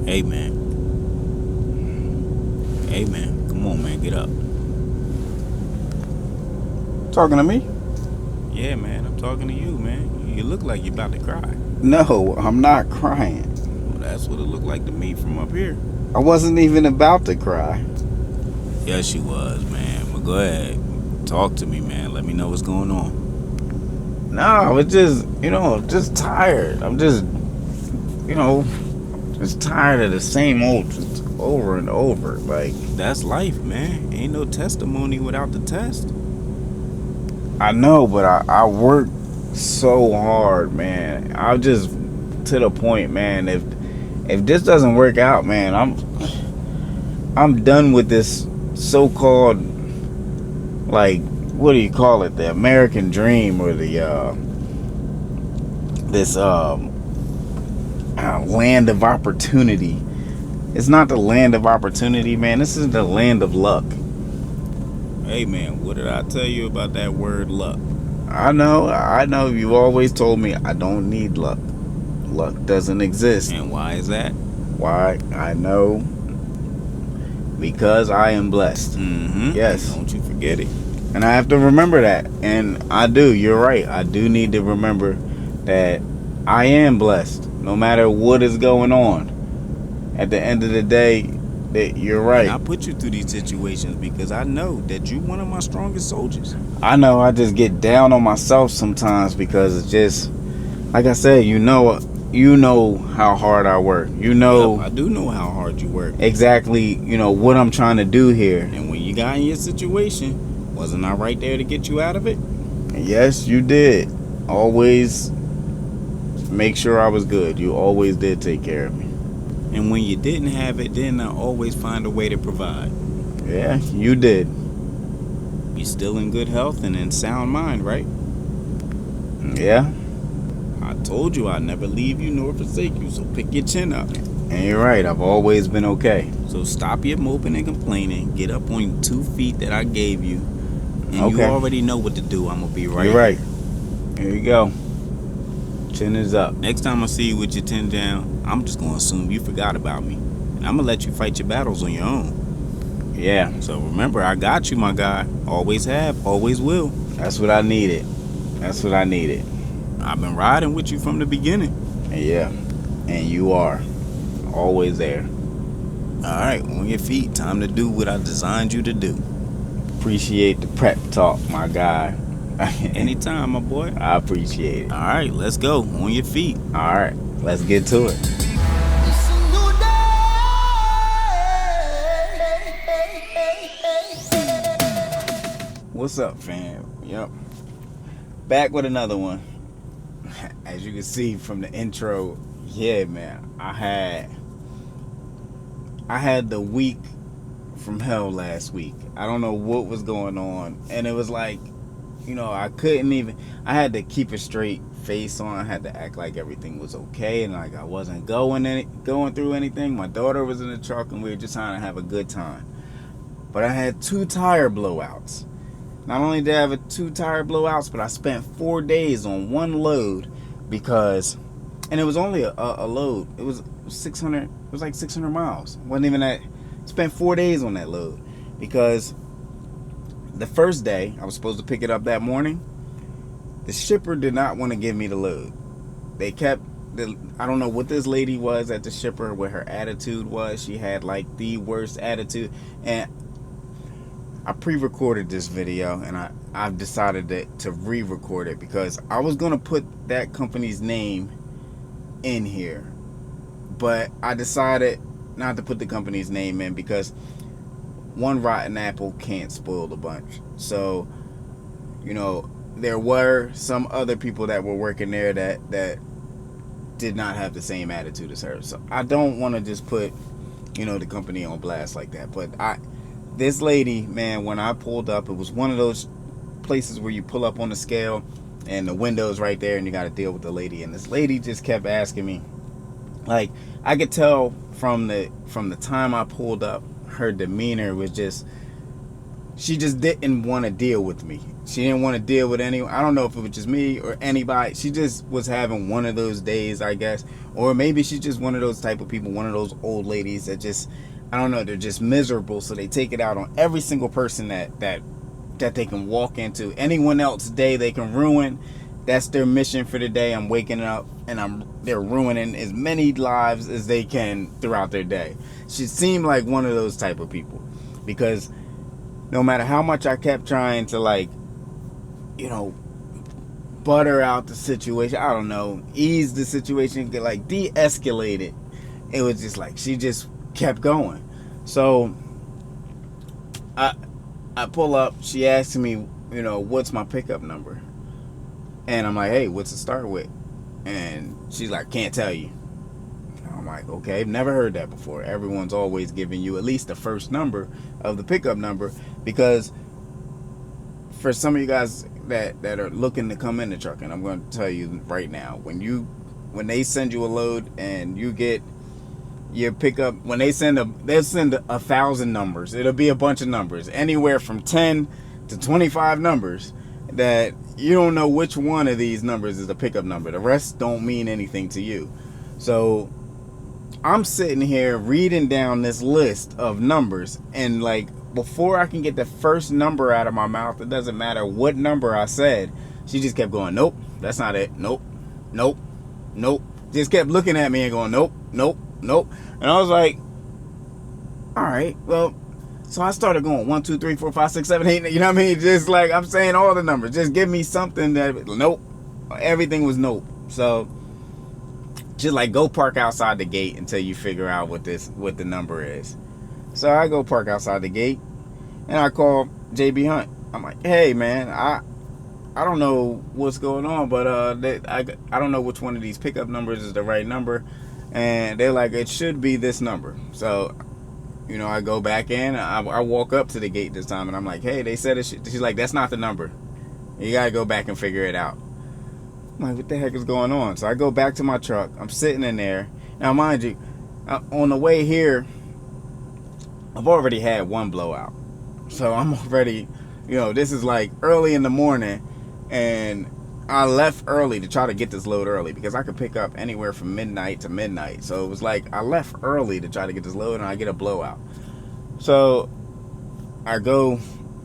Hey man, hey man, come on man, get up. Talking to me? Yeah man, I'm talking to you man. You look like you about to cry. No, I'm not crying. Well, that's what it looked like to me from up here. I wasn't even about to cry. Yes, you was man. But go ahead, talk to me man. Let me know what's going on. No, I was just, just tired. I'm just, you know, just tired of the same old, just over and over. Like, That's life man. Ain't no testimony without the test. I know, but I work so hard, man. I'm just to the point, man. If this doesn't work out, man, I'm done with this so-called, like, what do you call it, the American dream, or the this land of opportunity. It's not the land of opportunity, man. This is the land of luck. Hey man, what did I tell you about that word luck? I know. You've always told me I don't need luck. Luck doesn't exist. And why is that? Why? I know. Because I am blessed. And Yes. don't you forget it. And I have to remember that. And I do. You're right. I do need to remember that I am blessed. No matter what is going on. At the end of the day, that you're And right. I put you through these situations because I know that you one of my strongest soldiers. I know I just get down on myself sometimes because it's just, like I said, you know how hard I work. You Yep, know I do know how hard you work. exactly, what I'm trying to do here. And when you got in your situation, wasn't I right there to get you out of it? Yes, you did. Always make sure I was good. You always did take care of me. And when you didn't have it, then I always find a way to provide. Yeah, you did. You still in good health and in sound mind, right? Yeah, I told you I'd never leave you nor forsake you, so pick your chin up. and you're right. I've always been okay. So stop your moping and complaining. Get up on 2 feet that I gave you. And you Okay, already know what to do. I'm going to be right you're right. here. Here you go. Chin is up. Next time I see you with your chin down, I'm just going to assume you forgot about me. And I'm going to let you fight your battles on your own. Yeah, So remember, I got you, my guy. Always have, always will. that's what I needed. That's what I needed. I've been riding with you from the beginning. Yeah, and you are always there. All right, on your feet. Time to do what I designed you to do. Appreciate the prep talk, my guy. Anytime, my boy. I appreciate it. All right, let's go. On your feet. All right, let's get to it. It's a new day. What's up, fam? Yep. Back with another one. As you can see from the intro, yeah, man. I had the week from hell last week. I don't know what was going on. And it was like, I couldn't even, I had to keep a straight face on. I had to act like everything was okay and like I wasn't going through anything. My daughter was in the truck and we were just trying to have a good time. But I had 2 tire blowouts. Not only did I have 2 tire blowouts, but I spent 4 days on one load because, and it was only a load. It was 600, it was like 600 miles. Wasn't even that. Spent 4 days on that load because the first day I was supposed to pick it up that morning. The shipper did not want to give me the load. They kept, I don't know what this lady was at the shipper, what her attitude was. She had like the worst attitude. And I pre-recorded this video and I've decided to re-record it because I was going to put that company's name in here. But I decided not to put the company's name in because one rotten apple can't spoil the bunch. So, there were some other people that were working there that did not have the same attitude as her. So I don't want to just put, the company on blast like that. But this lady, man, when I pulled up, it was one of those places where you pull up on the scale and the window's right there and you got to deal with the lady. And this lady just kept asking me, like, I could tell from the time I pulled up, her demeanor was just she just didn't want to deal with me. She didn't want to deal with anyone. I don't know if it was just me or anybody. She just was having one of those days, I guess. Or maybe she's just one of those type of people, one of those old ladies that just, I don't know, they're just miserable. So they take it out on every single person that they can walk into. Anyone else's day they can ruin. That's their mission for the day. I'm waking up and they're ruining as many lives as they can throughout their day. She seemed like one of those type of people, because no matter how much I kept trying to, like, you know, butter out the situation, I don't know, ease the situation, like de-escalate it, it was just like she just kept going. So I pull up, she asks me, you know, what's my pickup number? And I'm like, hey, what's it start with? And she's like, can't tell you. I'm like, okay, I've never heard that before. Everyone's always giving you at least the first number of the pickup number, because for some of you guys that are looking to come in the truck, and I'm going to tell you right now, when they send you a load and you get your pickup, when they'll send 1,000 numbers. It'll be a bunch of numbers, anywhere from 10 to 25 numbers, that you don't know which one of these numbers is a pickup number. The rest don't mean anything to you. So I'm sitting here reading down this list of numbers, and like, before I can get the first number out of my mouth, it doesn't matter what number I said, she just kept going, nope, that's not it, nope, nope, nope. Just kept looking at me and going, nope, nope, nope. And I was like, all right, well, so I started going 1, 2, 3, 4, 5, 6, 7, 8. You know what I mean? Just like, I'm saying all the numbers. Just give me something that, nope. Everything was nope. So just like, go park outside the gate until you figure out what the number is. So I go park outside the gate, and I call JB Hunt. I'm like, hey man, I don't know what's going on, but I don't know which one of these pickup numbers is the right number. And they're like, it should be this number. So, you know, I go back in, I walk up to the gate this time, and I'm like, hey, they said it should. She's like, that's not the number. You gotta go back and figure it out. I'm like, what the heck is going on? So I go back to my truck. I'm sitting in there. Now, mind you, on the way here, I've already had one blowout. So I'm already, you know, this is like early in the morning, and I left early to try to get this load early, because I could pick up anywhere from midnight to midnight. So it was like, I left early to try to get this load, and I get a blowout. So I go,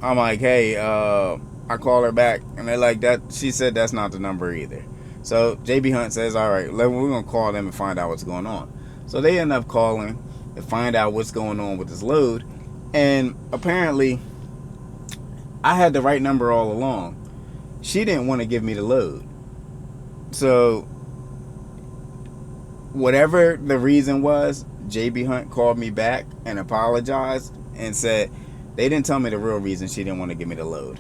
I'm like, hey, I call her back, and they're like, that. She said that's not the number either. So JB Hunt says, all right, we're going to call them and find out what's going on. So they end up calling to find out what's going on with this load. And apparently, I had the right number all along. She didn't want to give me the load. So whatever the reason was, JB Hunt called me back and apologized and said they didn't tell me the real reason she didn't want to give me the load.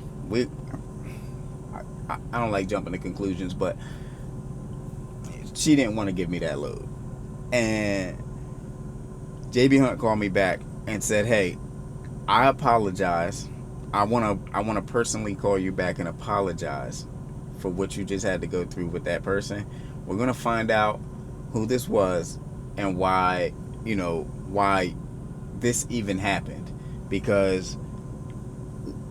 I don't like jumping to conclusions, but she didn't want to give me that load. And JB Hunt called me back and said, hey, I apologize. I want to personally call you back and apologize for what you just had to go through with that person. We're going to find out who this was and why, you know, why this even happened. Because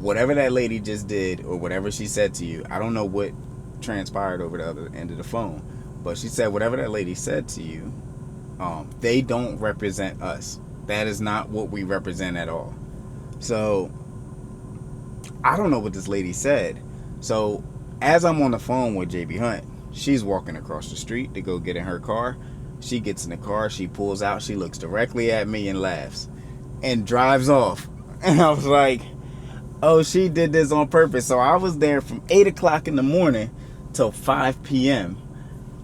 whatever that lady just did, or whatever she said to you, I don't know what transpired over the other end of the phone, but she said whatever that lady said to you, they don't represent us. That is not what we represent at all. So I don't know what this lady said. So as I'm on the phone with JB Hunt, she's walking across the street to go get in her car. She gets in the car, she pulls out, she looks directly at me and laughs and drives off. And I was like, oh, she did this on purpose. So I was there from 8 o'clock in the morning till 5 p.m.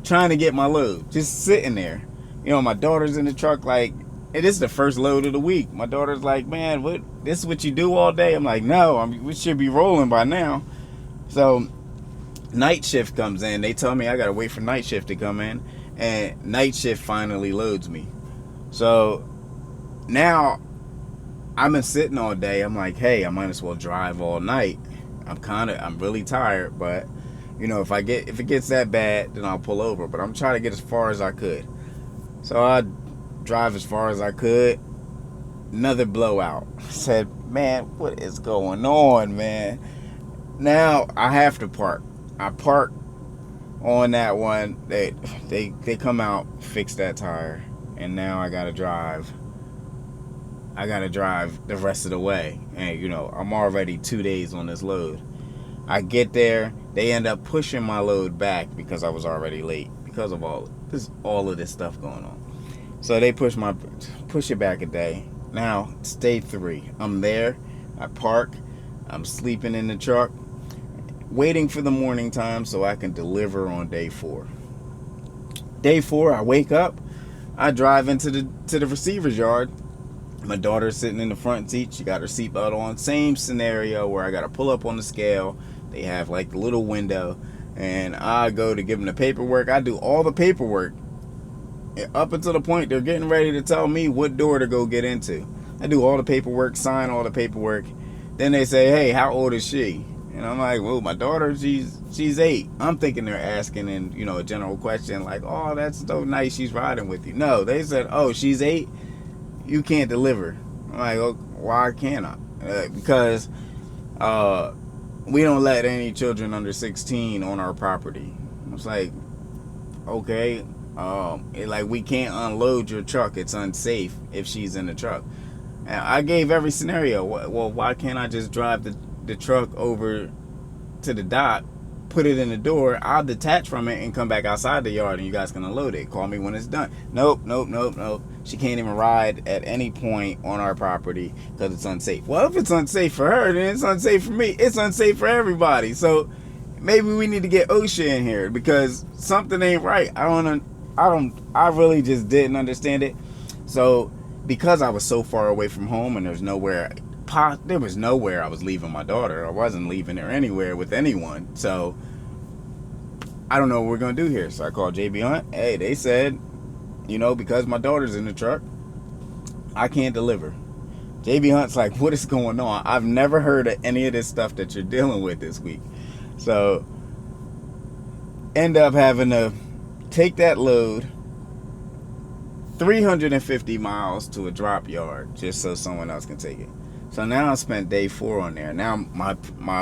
trying to get my load, just sitting there. You know, my daughter's in the truck like, it is the first load of the week. My daughter's like, man, this is what you do all day? I'm like, no, we should be rolling by now. So night shift comes in. They tell me I got to wait for night shift to come in. And night shift finally loads me. So now I've been sitting all day. I'm like, hey, I might as well drive all night. I'm really tired, but you know, if it gets that bad, then I'll pull over. But I'm trying to get as far as I could. So I drive as far as I could. Another blowout. I said, man, what is going on, man? Now I have to park. I park on that one. They come out, fix that tire, and now I gotta drive. I gotta drive the rest of the way, and I'm already 2 days on this load. I get there, they end up pushing my load back because I was already late because of all of this stuff going on. So they push it back a day. Now it's day 3. I'm there. I park. I'm sleeping in the truck, waiting for the morning time so I can deliver on day 4. Day 4, I wake up. I drive into the receiver's yard. My daughter's sitting in the front seat. She got her seatbelt on. Same scenario where I got to pull up on the scale. They have like the little window, and I go to give them the paperwork. I do all the paperwork up until the point they're getting ready to tell me what door to go get into. I do all the paperwork, sign all the paperwork. Then they say, hey, how old is she? And I'm like, well, my daughter, she's 8. I'm thinking they're asking in, a general question like, oh, that's so nice, she's riding with you. No, they said, oh, she's 8, you can't deliver. I'm like, oh, why can't I? Because we don't let any children under 16 on our property. I was like, okay, we can't unload your truck. It's unsafe if she's in the truck. And I gave every scenario. Well, why can't I just drive the truck over to the dock, put it in the door, I'll detach from it and come back outside the yard and you guys can unload it. Call me when it's done. Nope. She can't even ride at any point on our property because it's unsafe. Well, if it's unsafe for her, then it's unsafe for me. It's unsafe for everybody. So maybe we need to get OSHA in here because something ain't right. I really just didn't understand it. So because I was so far away from home and there was nowhere I was leaving my daughter. I wasn't leaving her anywhere with anyone. So I don't know what we're going to do here. So I called JB Hunt. Hey, they said, because my daughter's in the truck, I can't deliver. JB Hunt's like, what is going on? I've never heard of any of this stuff that you're dealing with this week. So end up having to take that load 350 miles to a drop yard just so someone else can take it. So now I spent day 4 on there. Now my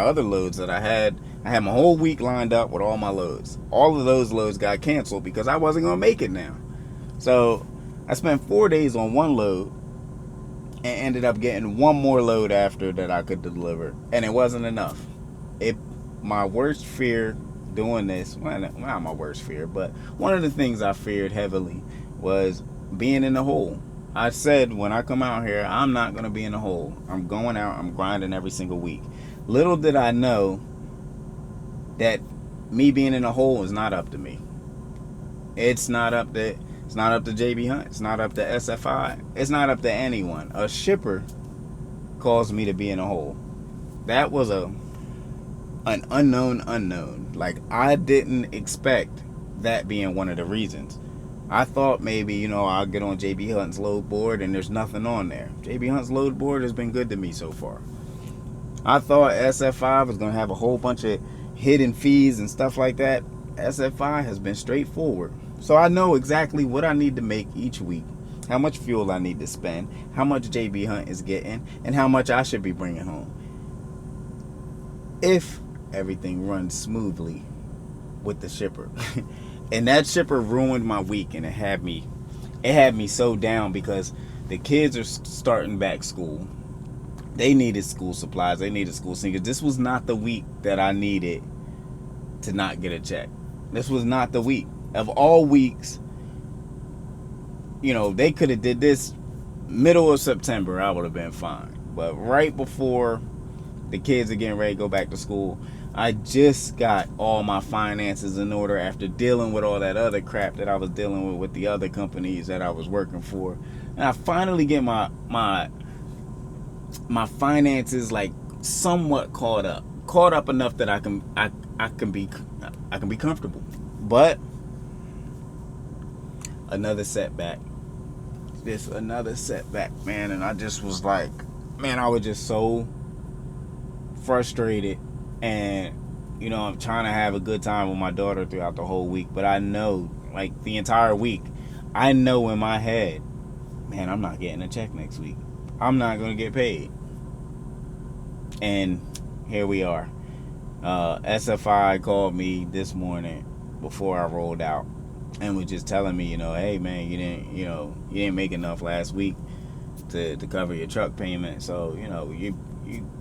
other loads that I had my whole week lined up with all my loads. All of those loads got canceled because I wasn't going to make it now. So I spent 4 days on one load and ended up getting one more load after that I could deliver. And it wasn't enough. My worst fear doing this, well, not my worst fear, but one of the things I feared heavily was being in the hole. I said when I come out here, I'm not going to be in the hole. I'm going out, I'm grinding every single week. Little did I know that me being in a hole is not up to me. It's not up to JB Hunt. It's not up to SFI. It's not up to anyone. A shipper caused me to be in a hole. That was an unknown. Like, I didn't expect that being one of the reasons. I thought maybe, I'll get on JB Hunt's load board and there's nothing on there. JB Hunt's load board has been good to me so far. I thought SFI was going to have a whole bunch of hidden fees and stuff like that. SFI has been straightforward. So I know exactly what I need to make each week, how much fuel I need to spend, how much JB Hunt is getting, and how much I should be bringing home. If everything runs smoothly with the shipper. And that shipper ruined my week, and it had me so down because the kids are starting back school. They needed school supplies. They needed school sneakers. This was not the week that I needed to not get a check. This was not the week. Of all weeks, they could have did this middle of September. I would have been fine. But right before the kids are getting ready to go back to school, I just got all my finances in order after dealing with all that other crap that I was dealing with the other companies that I was working for. And I finally get my finances like somewhat caught up enough that I can be comfortable. But another setback, man. And I just was like, man, I was just so frustrated. And I'm trying to have a good time with my daughter throughout the whole week, but I know, like, the entire week, I know in my head, man, I'm not getting a check next week. I'm not gonna get paid. And here we are. SFI called me this morning before I rolled out and was just telling me, hey man, you didn't make enough last week to cover your truck payment, so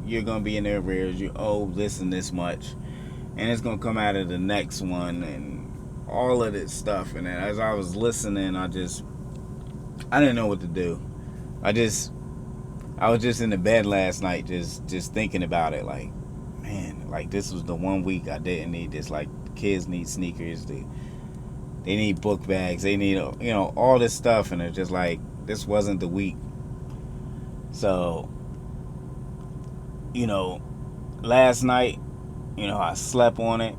you're gonna be in the arrears. You owe this much, and it's gonna come out of the next one, and all of this stuff. And as I was listening, I didn't know what to do. I was just in the bed last night, just thinking about it. Like, man, like this was the one week I didn't need this. Like, kids need sneakers, they need book bags, they need all this stuff, and it's just like this wasn't the week. So, last night, I slept on it,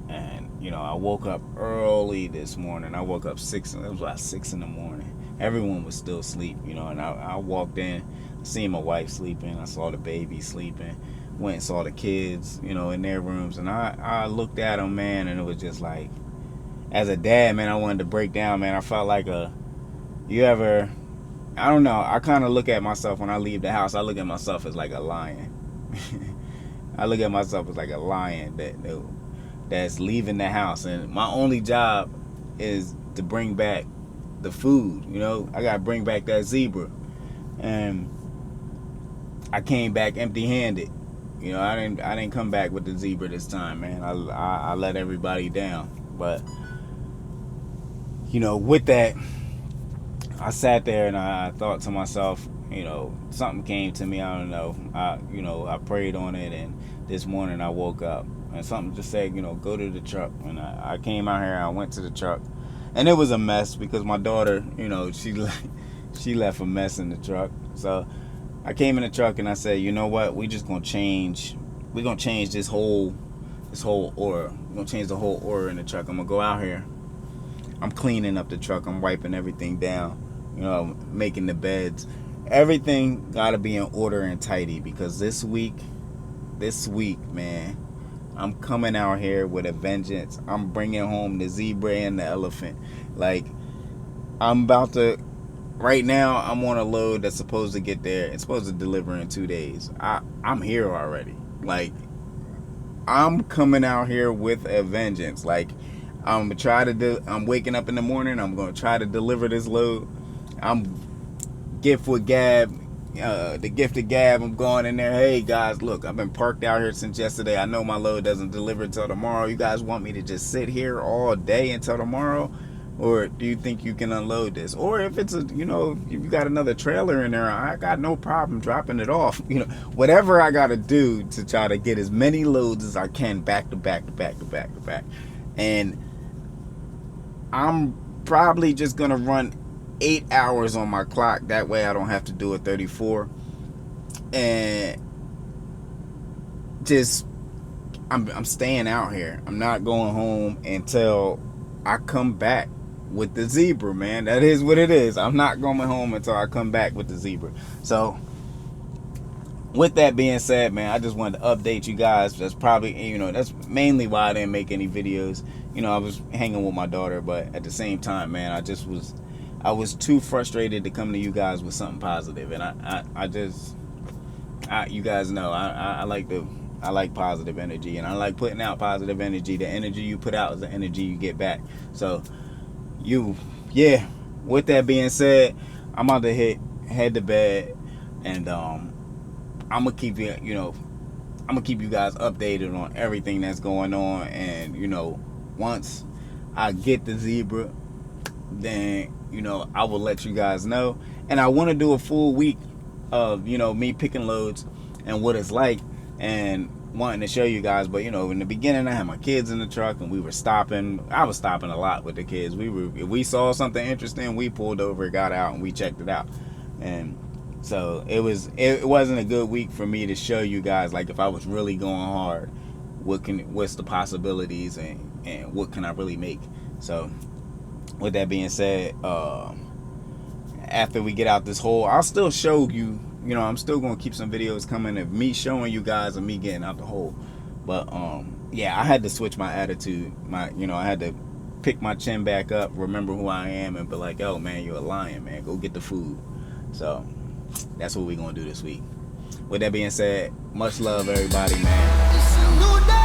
and I woke up early this morning. I woke up it was about 6 in the morning. Everyone was still asleep, and I walked in, seen my wife sleeping, I saw the baby sleeping, went and saw the kids, in their rooms, and I looked at them, man, and it was just like, as a dad, man, I wanted to break down, man. I felt like I don't know, I kind of look at myself when I leave the house, I look at myself as like a lion. I look at myself as like a lion that's leaving the house, and my only job is to bring back the food. I gotta bring back that zebra, and I came back empty-handed. I didn't come back with the zebra this time, man. I let everybody down. But with that, I sat there and I thought to myself, something came to me. I don't know. I prayed on it, and this morning I woke up and something just said, go to the truck. And I came out here. I went to the truck, and it was a mess because my daughter, she left a mess in the truck. So I came in the truck and I said, you know what? We're gonna change this whole aura. We're gonna change the whole aura in the truck. I'm gonna go out here. I'm cleaning up the truck. I'm wiping everything down. Making the beds. Everything gotta be in order and tidy, because this week, man, I'm coming out here with a vengeance. I'm bringing home the zebra and the elephant. Like, I'm about to. Right now, I'm on a load that's supposed to get there. It's supposed to deliver in 2 days. I'm here already. Like, I'm coming out here with a vengeance. Like, I'm waking up in the morning. I'm gonna try to deliver this load. I'm gift with Gab, the gift of Gab. I'm going in there. Hey guys, look, I've been parked out here since yesterday. I know my load doesn't deliver until tomorrow. You guys want me to just sit here all day until tomorrow? Or do you think you can unload this? Or if it's if you got another trailer in there, I got no problem dropping it off. Whatever I got to do to try to get as many loads as I can back to back to back to back to back. And I'm probably just going to run 8 hours on my clock. That way I don't have to do a 34. And just, I'm staying out here. I'm not going home until I come back with the zebra, man. That is what it is. I'm not going home until I come back with the zebra. So with that being said, man, I just wanted to update you guys. That's probably, that's mainly why I didn't make any videos. I was hanging with my daughter, but at the same time, man, I was too frustrated to come to you guys with something positive. And you guys know, I like positive energy, and I like putting out positive energy. The energy you put out is the energy you get back. So with that being said, I'm about to head to bed, and I'm gonna keep you guys updated on everything that's going on. And once I get the zebra, then I will let you guys know. And I want to do a full week of me picking loads and what it's like, and wanting to show you guys. But in the beginning, I had my kids in the truck, and we were stopping. I was stopping a lot with the kids. If we saw something interesting, we pulled over, got out, and we checked it out. And so it wasn't a good week for me to show you guys, like, if I was really going hard, what's the possibilities, and what can I really make. So with that being said, after we get out this hole, I'll still show you. I'm still gonna keep some videos coming of me showing you guys and me getting out the hole. But I had to switch my attitude. I had to pick my chin back up, remember who I am, and be like, oh man, you're a lion, man. Go get the food. So that's what we're gonna do this week. With that being said, much love, everybody, man. It's a new day.